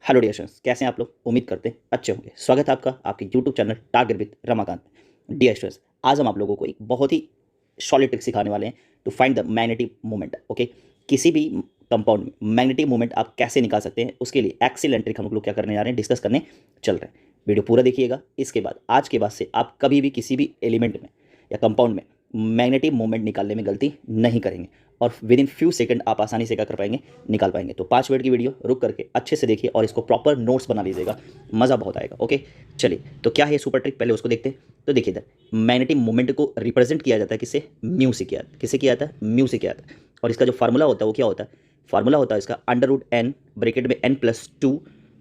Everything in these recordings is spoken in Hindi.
हेलो डियर स्टूडेंट्स, कैसे हैं आप लोग। उम्मीद करते हैं अच्छे होंगे। स्वागत है आपका आपके YouTube channel target with Ramakant में। डियर स्टूडेंट्स, आज हम आप लोगों को एक बहुत ही सॉलिड ट्रिक सिखाने वाले हैं to find the magnetic moment. Okay, किसी भी कंपाउंड में मैग्नेटिक मोमेंट आप कैसे निकाल सकते हैं, उसके लिए एक्सीलेंट ट्रिक हम लोग क्या करने जा रहे हैं, डिस्कस करने चल रहे हैं। वीडियो पूरा देखिएगा। इसके बाद आज के बाद से आप कभी भी किसी भी एलिमेंट में या कंपाउंड में मैग्नेटिक मोमेंट निकालने में गलती नहीं करेंगे और विद इन फ्यू सेकंड आप आसानी से क्या कर पाएंगे, निकाल पाएंगे। तो 5 मिनट की वीडियो रुक करके अच्छे से देखिए और इसको प्रॉपर नोट्स बना लीजिएगा, मज़ा बहुत आएगा। ओके, चलिए तो क्या है ये सुपर ट्रिक, पहले उसको देखते हैं। तो देखिए इधर मैग्नेटिक मोमेंट को रिप्रेजेंट किया जाता है किससे, म्यू से किया, किससे किया जाता है, म्यू से किया जाता है। और इसका जो फार्मूला होता है वो क्या होता है, फार्मूला होता है इसका √n ब्रैकेट में n+2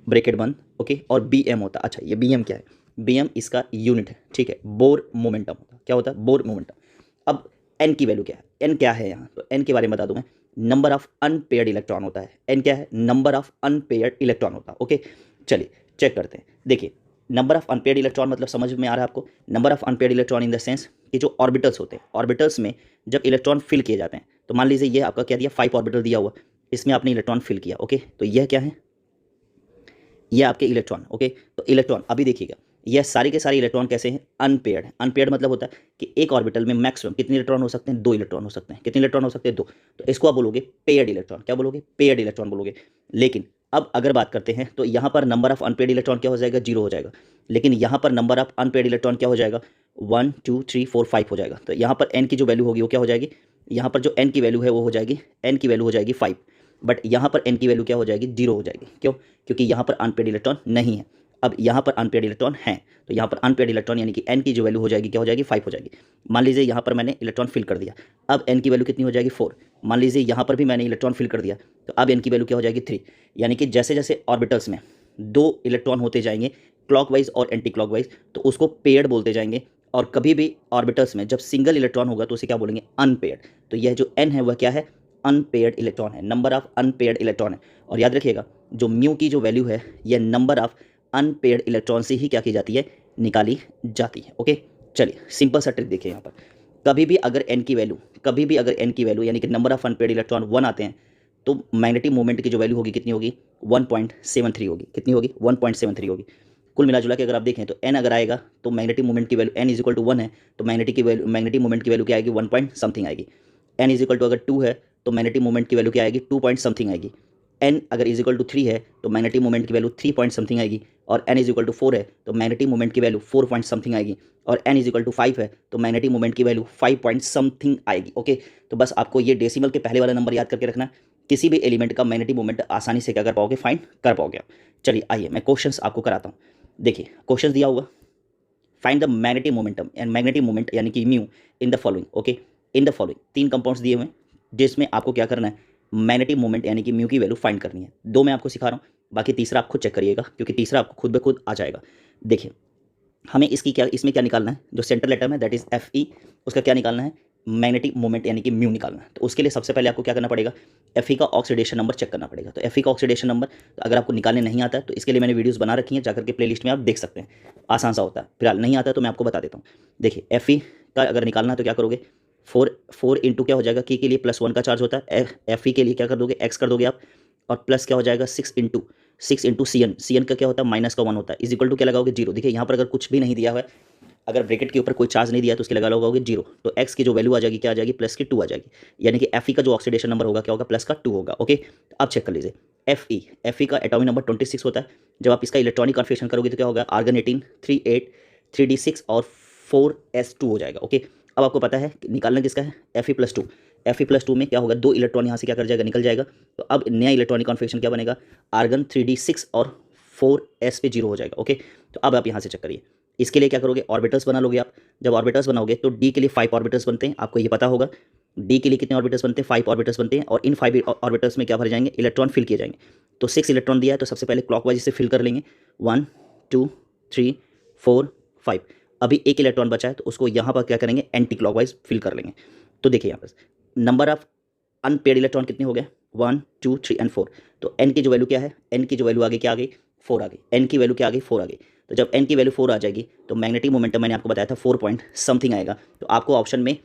ब्रैकेट बंद, ओके, और बी एम होता है। अच्छा, ये बी एम क्या है, बी एम इसका यूनिट है, ठीक है, बोर मोमेंटम होता है। क्या होता है, बोर मोमेंटम। अब एन की वैल्यू क्या है, एन क्या है यहाँ, तो एन के बारे में बता दूं मैं, नंबर ऑफ अनपेयर्ड इलेक्ट्रॉन होता है। एन क्या है, नंबर ऑफ अनपेयर्ड इलेक्ट्रॉन होता है। ओके, चलिए चेक करते हैं। देखिए नंबर ऑफ अनपेयर्ड इलेक्ट्रॉन मतलब समझ में आ रहा है आपको। Number of unpaired electron in the sense कि जो ऑर्बिटल्स होते हैं, ऑर्बिटल्स में जब इलेक्ट्रॉन फिल किए जाते हैं, तो मान लीजिए ये आपका क्या दिया, 5 ऑर्बिटल दिया हुआ, इसमें आपने इलेक्ट्रॉन फिल किया। ओके, तो यह क्या है, ये आपके इलेक्ट्रॉन। ओके, तो इलेक्ट्रॉन अभी देखिएगा, यह सारे के सारे इलेक्ट्रॉन कैसे हैं, अनपेयर्ड है। अनपेयर्ड मतलब होता है कि एक ऑर्बिटल में मैक्सिमम कितने इलेक्ट्रॉन हो सकते हैं, 2 इलेक्ट्रॉन हो सकते हैं। कितने इलेक्ट्रॉन हो सकते हैं, 2। तो इसको आप बोलोगे पेयर्ड इलेक्ट्रॉन। क्या बोलोगे, पेयर्ड इलेक्ट्रॉन बोलोगे। लेकिन अब अगर बात करते हैं तो यहाँ पर नंबर ऑफ अनपेयर्ड इलेक्ट्रॉन क्या हो जाएगा, 0 हो जाएगा। लेकिन यहाँ पर नंबर ऑफ अनपेयर्ड इलेक्ट्रॉन क्या हो जाएगा, 1 2 3 4 5 हो जाएगा। तो यहाँ पर एन की जो वैल्यू होगी वो क्या हो जाएगी, यहाँ पर जो एन की वैल्यू है वो हो जाएगी, एन की वैल्यू हो जाएगी 5। बट यहाँ पर एन की वैल्यू क्या हो जाएगी, 0 हो जाएगी। क्यों, क्योंकि यहाँ पर अनपेयर्ड इलेक्ट्रॉन नहीं है। अब यहाँ पर अनपेयर्ड इलेक्ट्रॉन हैं, तो यहाँ पर अनपेयर्ड इलेक्ट्रॉन यानी कि एन की जो वैल्यू हो जाएगी क्या हो जाएगी, 5 हो जाएगी। मान लीजिए यहाँ पर मैंने इलेक्ट्रॉन फिल कर दिया, अब एन की वैल्यू कितनी हो जाएगी, 4। मान लीजिए यहाँ पर भी मैंने इलेक्ट्रॉन फिल कर दिया, तो अब एन की वैल्यू क्या हो जाएगी, 3। यानी कि जैसे जैसे ऑर्बिटल्स में 2 इलेक्ट्रॉन होते जाएंगे क्लॉकवाइज और एंटी क्लॉकवाइज, तो उसको पेयर्ड बोलते जाएंगे। और कभी भी ऑर्बिटल्स में जब सिंगल इलेक्ट्रॉन होगा तो उसे क्या बोलेंगे, अनपेयर्ड। तो यह जो एन है वह क्या है, अनपेयर्ड इलेक्ट्रॉन है, नंबर ऑफ अनपेयर्ड इलेक्ट्रॉन है। और याद रखिएगा जो म्यू की जो वैल्यू है, यह नंबर ऑफ अनपेयर्ड इलेक्ट्रॉन से ही क्या की जाती है, निकाली जाती है। ओके, चलिए सिंपल सा ट्रिक देखिए यहाँ पर। कभी भी अगर एन की वैल्यू, कभी भी अगर एन की वैल्यू यानी कि नंबर ऑफ अनपेयर्ड इलेक्ट्रॉन 1 आते हैं, तो मैग्नेटिक मोमेंट की जो वैल्यू होगी कितनी होगी, 1.73 होगी। कितनी होगी, 1.73 होगी। कुल मिला जुला के अगर आप देखें तो एन अगर आएगा तो मैग्नेटिक मोमेंट की value n is equal to 1 है, तो मैग्नेटिक मोमेंट की वैल्यू क्या आएगी, 1 पॉइंट समथिंग आएगी। एन इज इक्वल टू अगर 2 है तो मैग्नेटिक मोमेंट की वैल्यू क्या आएगी, 2 पॉइंट समथिंग आएगी। एन अगर इज इक्वल टू 3 है तो मैग्नेटिक मोमेंट की वैल्यू 3 पॉइंट समथिंग आएगी। और एन इज इक्वल टू 4 है तो मैग्नेटिक मोमेंट की वैल्यू 4 पॉइंट समथिंग आएगी। और एन इज इक्वल टू 5 है तो मैग्नेटिक मोमेंट की वैल्यू 5 पॉइंट समथिंग आएगी। ओके, तो बस आपको ये डेसिमल के पहले वाला नंबर याद करके रखना, किसी भी एलिमेंट का मैग्नेटिक मोमेंट आसानी से क्या कर पाओगे, फाइंड कर पाओगे। चलिए आइए मैं क्वेश्चंस आपको कराता हूँ। देखिए क्वेश्चन दिया हुआ, find the magnetic momentum and magnetic moment यानी कि mu in the following. Okay, in the following 3 compounds दिए हुए हैं जिसमें आपको क्या करना है, मैग्नेटिक मोमेंट यानी कि म्यू की वैल्यू फाइंड करनी है। 2 मैं आपको सिखा रहा हूँ, बाकी तीसरा आप खुद चेक करिएगा क्योंकि तीसरा आपको खुद ब खुद आ जाएगा। देखिए हमें इसकी क्या, इसमें क्या निकालना है, जो सेंट्रल एटम है दैट इज एफ ई, उसका क्या निकालना है, मैग्नेटिक मोमेंट यानी कि म्यू निकालना है। तो उसके लिए सबसे पहले आपको क्या करना पड़ेगा, एफ ई का ऑक्सीडेशन नंबर चेक करना पड़ेगा। तो एफ ई का ऑक्सीडेशन नंबर अगर आपको निकालने नहीं आता है तो इसके लिए मैंने वीडियोस बना रखी हैं, जाकर के प्लेलिस्ट में आप देख सकते हैं, आसान सा होता है। फिलहाल नहीं आता है तो मैं आपको बता देता हूँ। देखिए एफ ई का अगर निकालना है तो क्या करोगे, 4 इंटू क्या हो जाएगा, के लिए +1 का चार्ज होता है, एफ ई के लिए क्या कर दोगे, एक्स कर दोगे आप, और प्लस क्या हो जाएगा 6 into C N, C N का क्या होता है, -1 होता है, इज इक्वल टू क्या लगाओगे, 0। देखिए यहाँ पर अगर कुछ भी नहीं दिया हुआ है, अगर ब्रैकेट के ऊपर कोई चार्ज नहीं दिया तो उसके लगा लगाओगे 0, तो एक्स की जो वैल्यू आ जाएगी क्या आ जाएगी, +2 आ जाएगी। यानी कि एफ ई का जो ऑक्सीडेशन नंबर होगा क्या होगा, +2 होगा। ओके, तो आप चेक कर लीजिए एफ ई का एटॉमिक नंबर 26 होता है। जब आप इसका इलेक्ट्रॉनिक कन्फिग्रेशन करोगे तो क्या होगा, आर्गन 18 3 8 3d6 और 4s2 हो जाएगा। ओके, अब आपको पता है निकालना किसका है, Fe+2। Fe+2 में क्या होगा, 2 इलेक्ट्रॉन यहाँ से क्या कर जाएगा, निकल जाएगा। तो अब नया इलेक्ट्रॉनिक कॉन्फिगरेशन क्या बनेगा, आर्गन 3d6 और 4s पे 0 हो जाएगा। ओके, तो अब आप यहाँ से चेक करिए, इसके लिए क्या करोगे, ऑर्बिटल्स बना लोगे आप। जब ऑर्बिटल्स बनाओगे तो डी के लिए 5 ऑर्बिटल्स बनते हैं, आपको ये पता होगा। डी के लिए कितने ऑर्बिटल्स बनते हैं, 5 ऑर्बिटल्स बनते हैं। और इन 5 ऑर्बिटल्स में क्या भरे जाएंगे, इलेक्ट्रॉन फिल किए जाएंगे। तो 6 इलेक्ट्रॉन दिया है तो सबसे पहले क्लॉकवाइज इसे फिल कर लेंगे, 1 2 3 4 5। अभी एक इलेक्ट्रॉन बचा है तो उसको यहाँ पर क्या करेंगे, एंटी क्लॉकवाइज फिल कर लेंगे। तो देखिए यहाँ पर नंबर ऑफ अनपेयर्ड इलेक्ट्रॉन कितने हो गए, 1 2 3 एंड 4। तो एन की जो वैल्यू क्या है, एन की जो वैल्यू आगे क्या आ गई, 4 आ गई। एन की वैल्यू क्या आ गई, 4 आ गई। तो जब एन की वैल्यू 4 आ जाएगी तो मैग्नेटिक मोमेंटम मैंने आपको बताया था 4 पॉइंट समथिंग आएगा। तो आपको ऑप्शन में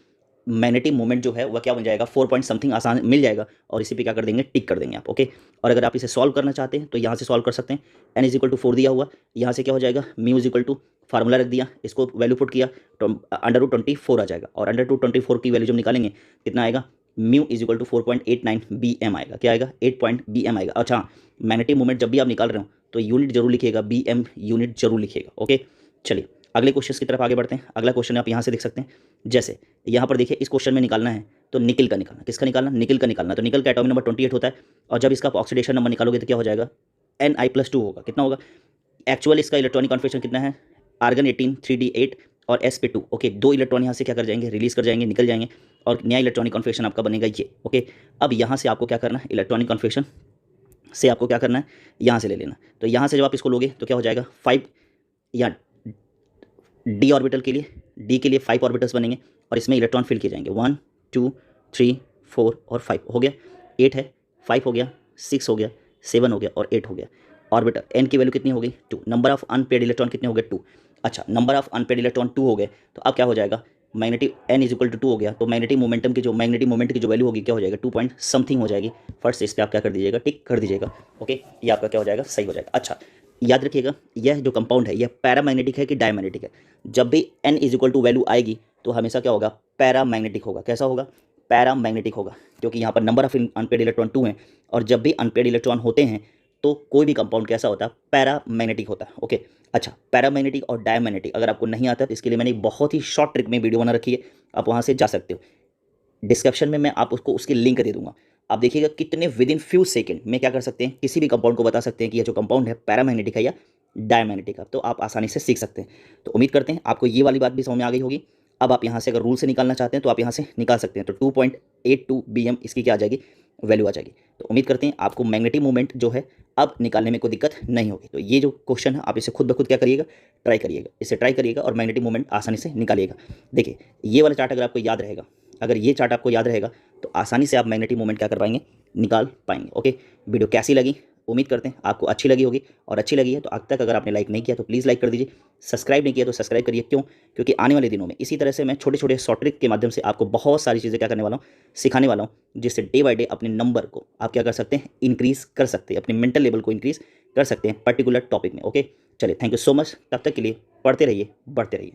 मैग्नेटिक मोमेंट जो है वह क्या बन जाएगा, 4 पॉइंट समथिंग आसान मिल जाएगा और इसी पे क्या कर देंगे, टिक कर देंगे आप। ओके, और अगर आप इसे सॉल्व करना चाहते हैं तो यहाँ से सॉल्व कर सकते हैं। n इज इक्वल टू 4 दिया हुआ, यहाँ से क्या हो जाएगा, mu is equal to formula रख दिया, इसको वैल्यू पुट किया तो √24 आ जाएगा, और √24 की वैल्यू जब निकालेंगे कितना आएगा, mu is equal to 4.89 BM आएगा। क्या आएगा, 8 BM आएगा। अच्छा, मैग्नेटिक मोमेंट जब भी आप निकाल रहे हो तो यूनिट जरूर लिखिएगा, BM यूनिट जरूर लिखिएगा। ओके, चलिए अगले क्वेश्चन की तरफ आगे बढ़ते हैं। अगला क्वेश्चन आप यहाँ से देख सकते हैं, जैसे यहाँ पर देखिए इस क्वेश्चन में निकालना है तो निकल का निकालना, किसका निकालना, निकल का निकालना। तो निकल का एटॉमिक नंबर 28 होता है, और जब इसका ऑक्सीडेशन नंबर निकालोगे तो क्या हो जाएगा, Ni+2 होगा। कितना होगा, एक्चुअल इसका इलेक्ट्रॉनिक कॉन्फिगरेशन कितना है, आर्गन 18 3d8 और sp2। ओके, 2 इलेक्ट्रॉन यहाँ से क्या कर जाएंगे, रिलीज कर जाएंगे, निकल जाएंगे, और नया इलेक्ट्रॉनिक कॉन्फिगरेशन आपका बनेगा ये। ओके, अब यहाँ से आपको क्या करना है, इलेक्ट्रॉनिक कॉन्फिगरेशन से आपको क्या करना है, यहाँ से ले लेना। तो यहाँ से जब आप इसको लोगे तो क्या हो जाएगा, 5 या डी ऑर्बिटल के लिए, डी के लिए 5 ऑर्बिटल्स बनेंगे और इसमें इलेक्ट्रॉन फिल किए जाएंगे, 1 2 3 4 और 5 हो गया, 8 है, 5 हो गया, 6 हो गया, 7 हो गया और 8 हो गया। ऑर्बिटल एन की वैल्यू कितनी हो गई, 2। नंबर ऑफ अनपेड इलेक्ट्रॉन कितने हो गए, 2। अच्छा, नंबर ऑफ अनपेड इलेक्ट्रॉन 2 हो गए, तो अब क्या हो जाएगा, magnetic n is equal to 2 हो गया, तो मैग्नेटिक मोमेंटम की जो मैग्नेटिक मोमेंट की जो वैल्यू होगी क्या हो जाएगा, 2 पॉइंट समथिंग हो जाएगी। फर्स्ट इस पर आप क्या कर दीजिएगा, टिक कर दीजिएगा। ओके, ये आपका क्या हो जाएगा, सही हो जाएगा। अच्छा, याद रखिएगा यह जो कंपाउंड है यह पैरामैग्नेटिक है कि डायमैग्नेटिक है। जब भी n is equal to value आएगी तो हमेशा क्या होगा, पैरामैग्नेटिक होगा। कैसा होगा, पैरामैग्नेटिक होगा, क्योंकि यहाँ पर नंबर ऑफ अनपेड इलेक्ट्रॉन 2 हैं, और जब भी अनपेड इलेक्ट्रॉन होते हैं तो कोई भी कंपाउंड कैसा होता है, पैरामैग्नेटिक होता है। ओके, अच्छा, पैरामैग्नेटिक और डायमैग्नेटिक अगर आपको नहीं आता तो इसके लिए मैंने एक बहुत ही शॉर्ट ट्रिक में वीडियो बना रखी है, आप वहाँ से जा सकते हो। डिस्क्रिप्शन में मैं आप उसको उसकी लिंक दे दूंगा। आप देखिएगा कितने विद इन फ्यू सेकेंड में क्या कर सकते हैं, किसी भी कंपाउंड को बता सकते हैं कि यह जो कंपाउंड है पैरामैग्नेटिक है या डायमैग्नेटिक है। तो आप आसानी से सीख सकते हैं। तो उम्मीद करते हैं आपको ये वाली बात भी समझ में आ गई होगी। अब आप यहाँ से अगर रूल से निकालना चाहते हैं तो आप यहाँ से निकाल सकते हैं। तो 2.82 BM इसकी क्या आ जाएगी, वैल्यू आ जाएगी। तो उम्मीद करते हैं आपको मैग्नेटिक मूवमेंट जो है अब निकालने में कोई दिक्कत नहीं होगी। तो ये जो क्वेश्चन है आप इसे खुद ब खुद क्या करिएगा, ट्राई करिएगा, इसे ट्राई करिएगा और मैग्नेटिक मूवमेंट आसानी से निकालिएगा। देखिए ये वाला चार्ट अगर आपको याद रहेगा, अगर ये चार्ट आपको याद रहेगा तो आसानी से आप मैग्नेटिक मूवमेंट क्या कर पाएंगे, निकाल पाएंगे। ओके, वीडियो कैसी लगी, उम्मीद करते हैं आपको अच्छी लगी होगी, और अच्छी लगी है तो अब तक अगर आपने लाइक नहीं किया तो प्लीज़ लाइक कर दीजिए, सब्सक्राइब नहीं किया तो सब्सक्राइब करिए। क्यों, क्योंकि आने वाले दिनों में इसी तरह से मैं छोटे छोटे शॉर्ट ट्रिक के माध्यम से आपको बहुत सारी चीज़ें क्या करने वाला हूँ, सिखाने वाला हूँ, जिससे डे बाय डे अपने नंबर को आप क्या कर सकते हैं, इंक्रीज़ कर सकते हैं, अपने मेंटल लेवल को इंक्रीज़ कर सकते हैं पर्टिकुलर टॉपिक में। ओके, चलिए, थैंक यू सो मच। तब तक के लिए पढ़ते रहिए, बढ़ते रहिए।